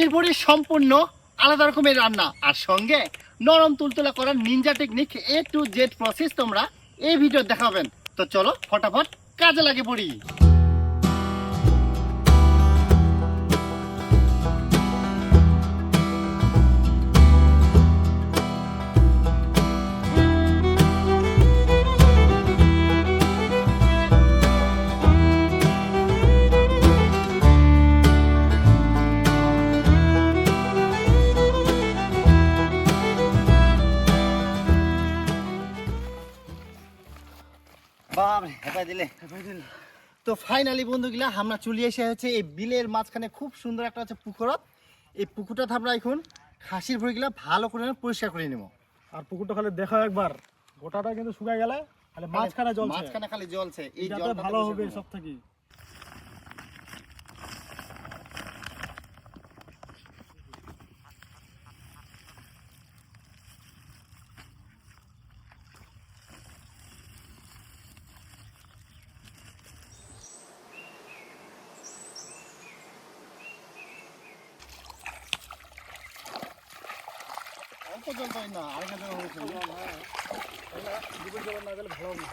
খাসির ভুঁড়ি সম্পূর্ণ আলাদা রকমের রান্না, আর সঙ্গে নরম তুলতুলা করার Ninja technique A to Z process তোমরা এই ভিডিও দেখাবেন। তো চলো ফটাফট কাজে লাগে পড়ি। তো ফাইনালি বন্ধুগুলা আমরা চলে এসে হচ্ছে এই বিলের মাঝখানে খুব সুন্দর একটা হচ্ছে পুকুরত। এই পুকুরটা আমরা এখন খাসির ভুঁড়িগুলা ভালো করে পরিষ্কার করে নেব। আর পুকুরটা খালি দেখো একবার, গোটাটা কিন্তু শুকায় গেলে খালি মাঝখানে জ্বলছে, মাঝখানে খালি জ্বলছে। এই জলটা ভালো হবে সব থেকে। জল পাই না, আরেকটা জল হয়েছে দুপুর জল না গেলে ভালো না।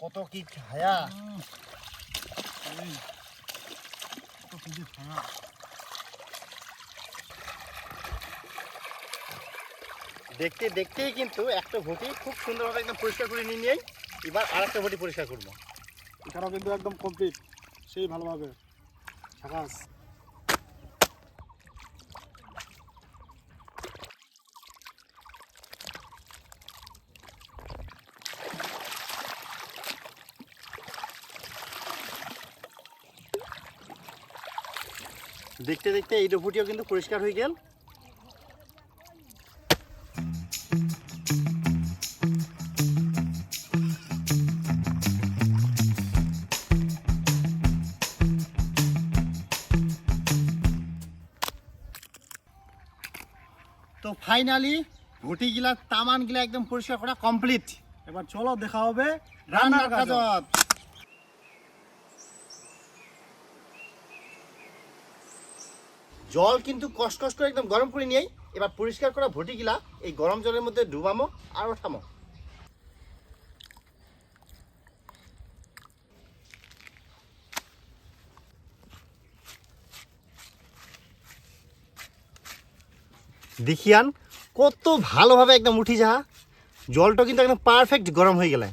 কত কি ছায়া, দেখতে দেখতেই কিন্তু একটা ভুঁটি খুব সুন্দরভাবে একদম পরিষ্কার করে নিয়ে নিই। এবার আরেকটা ভুঁটি পরিষ্কার করবো। এখানেও কিন্তু একদম কমপ্লিট, সেই ভালোভাবে ঝাকাস। দেখতে দেখতে এই ভুঁটিও কিন্তু পরিষ্কার হয়ে গেল। তো ফাইনালি ভুঁটিগুলা তামানগুলা একদম পরিষ্কার করা কমপ্লিট। এবার চলো দেখা হবে রান্নার কাজত। জল কিন্তু কষ্ট কষ্ট করে একদম গরম করে নিয়ে এবার পরিষ্কার করা ভুঁটিগুলা এই গরম জলের মধ্যে ডুবামো আর ওঠামো। দেখিয়ান কত ভালোভাবে একদম উঠি যাহা, জলটা কিন্তু একদম পারফেক্ট গরম হয়ে গেলে।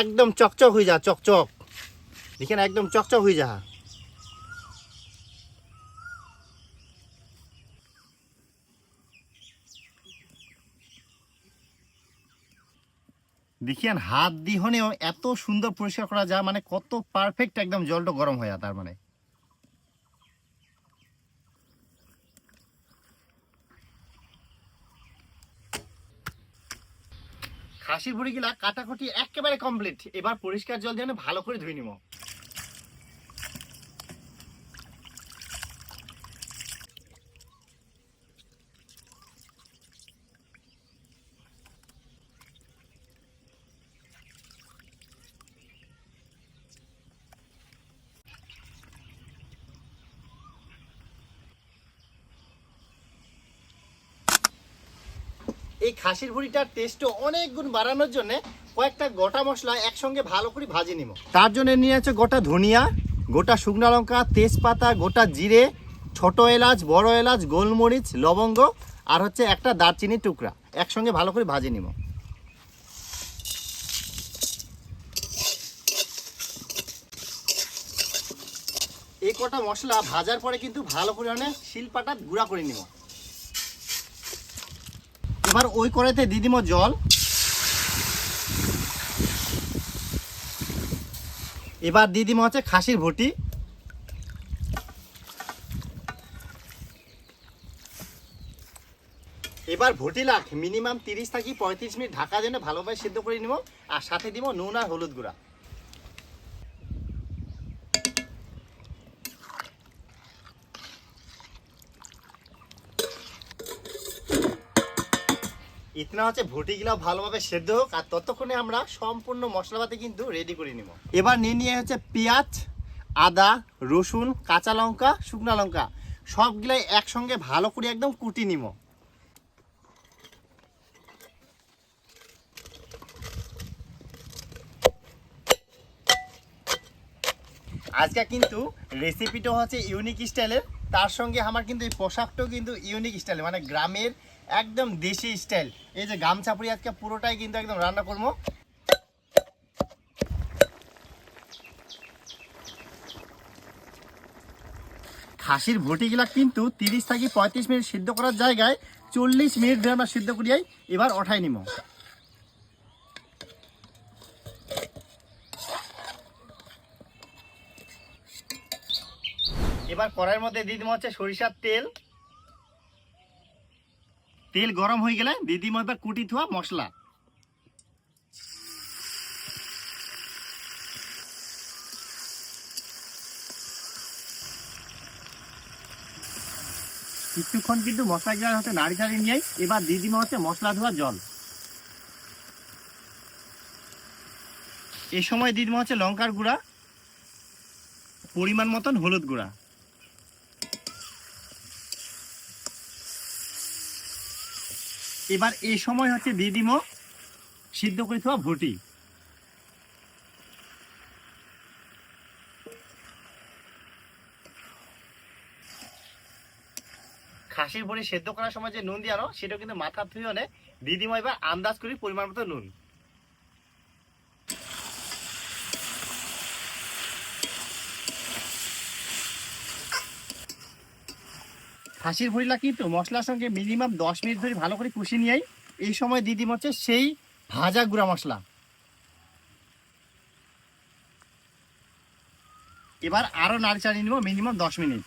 একদম চকচক হয়ে যা, চকচক দেখেন একদম চকচক হয়ে যাহা। দেখিয়ান হাত দিহনেও এত সুন্দর পরিষ্কার করা যায়, মানে কত পারফেক্ট একদম জলটা গরম হয়ে যায়। তার মানে খাসির ভুঁড়িগুলা কাটাকুটি একেবারে কমপ্লিট। এবার পরিষ্কার জল দিয়ে ভালো করে ধুয়ে নিব। এই খাসির ভুঁড়িটার টেস্ট অনেক গুণ বাড়ানোর জন্য কয়েকটা গোটা মশলা একসঙ্গে ভালো করে ভাজে নিব। তার জন্য নিয়ে আছে গোটা ধনিয়া, গোটা শুকনো লঙ্কা, তেজপাতা, গোটা জিরে, ছোট এলাচ, বড় এলাচ, গোলমরিচ, লবঙ্গ আর হচ্ছে একটা দারচিনির টুকরা একসঙ্গে ভালো করে ভাজে নিব। এই কটা মশলা ভাজার পরে কিন্তু ভালো করে শিলপাটা গুঁড়া করে নিব। এবার ওই কড়াইতে দিয়ে দিব জল। এবার দিয়ে দিব হচ্ছে খাসির ভুঁটি। এবার ভুঁটি লাখ মিনিমাম 30 থেকে 35 মিনিট ঢাকা দিয়ে ভালোভাবে সিদ্ধ করে নিব। আর সাথে দিব নুন আর হলুদ গুঁড়া। ইতনা হচ্ছে ভুটিগুলো ভালোভাবে সেদ্ধ হোক, আর ততক্ষণে আমরা সম্পূর্ণ মশলাপাতি কিন্তু রেডি করে নিব। এবার নিয়ে হচ্ছে পেঁয়াজ, আদা, রসুন, কাঁচা লঙ্কা, শুকনা লঙ্কা সবগুলাই একসঙ্গে ভালো করে একদম কুটি নিব। আজকে কিন্তু রেসিপিটা হচ্ছে ইউনিক স্টাইলের, তার সঙ্গে আমার কিন্তু এই পোশাকটাও কিন্তু ইউনিক স্টাইলের, মানে গ্রামের একদম দেশি স্টাইল। এই যে গামছা পরি আজকে পুরোটাই কিন্তু একদম রান্না করবো। খাসির ভুটিগুলা কিন্তু 30 থেকে 35 মিনিট সিদ্ধ করার জায়গায় 40 মিনিট ধরে আমরা সিদ্ধ করিয়াই এবার ওঠাই নিব। এবার কড়াইয়ের মধ্যে দিয়ে দিব হচ্ছে সরিষার তেল। তেল গরম হয়ে গেলে দিয়ে দিব এবার কুটি থোয়া মশলা। কিছুক্ষণ কিন্তু মশলাগুলো হচ্ছে নাড়ি ছাড়ি নিয়ে এবার দিয়ে দিব হচ্ছে মশলা ধোয়া জল। এই সময় দিয়ে দিব হচ্ছে লঙ্কার গুঁড়া, পরিমাণ মতন হলুদ গুঁড়া। এবার এই সময় হচ্ছে দিয়ে দিব সিদ্ধ করে থোয়া ভুটি। খাসির ভুটি সেদ্ধ করার সময় যে নুন দিয়ানো সেটা কিন্তু মাথা ধুয়ে অনেক দিয়ে দিব এবার আন্দাজ করি পরিমাণ মতো নুন। খাসির ভুঁড়িলা কিন্তু মশলার সঙ্গে মিনিমাম 10 মিনিট ধরে ভালো করে কষিয়ে নিয়ে এই সময় দিয়ে দিব হচ্ছে সেই ভাজা গুঁড়া মশলা। এবার আরো নাড়ি চাড়িয়ে নিব মিনিমাম 10 মিনিট।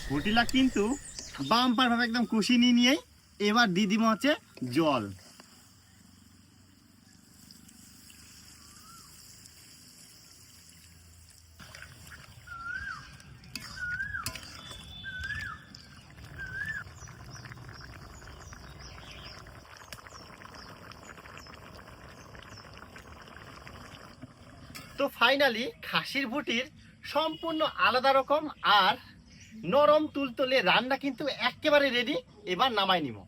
ভুটিলা কিন্তু বাম্পার ভাবে একদম কষিয়ে নিয়ে এবার দিয়ে দিব হচ্ছে জল। তো ফাইনালি খাসির ভুটির সম্পূর্ণ আলাদা রকম আর নরম তুলতুলে রান্না কিন্তু একেবারে রেডি। এবার নামাই নিব।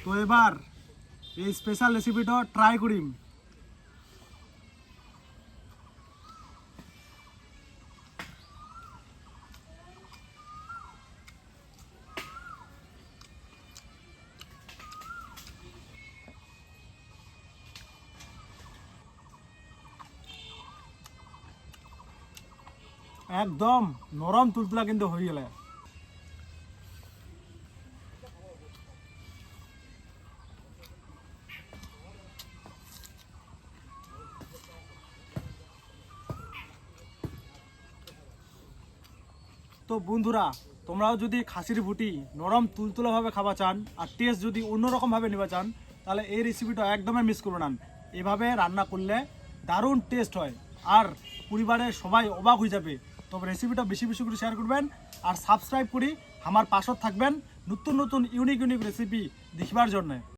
তো এবার এই স্পেশাল রেসিপিটা ট্রাই করিম। একদম নরম তুলতুলা কিন্তু হয়ে গেলে। তো বন্ধুরা, তোমরাও যদি খাসির ভুটি নরম তুলতুলাভাবে খাওয়া চান আর টেস্ট যদি অন্যরকমভাবে নেওয়া চান তাহলে এই রেসিপিটা একদমই মিস করবে না। এভাবে রান্না করলে দারুণ টেস্ট হয় আর পরিবারের সবাই অবাক হয়ে যাবে। তবে রেসিপিটা বেশি বেশি করে শেয়ার করবেন আর সাবস্ক্রাইব করি আমার পাশত থাকবেন নতুন নতুন ইউনিক রেসিপি দেখবার জন্য।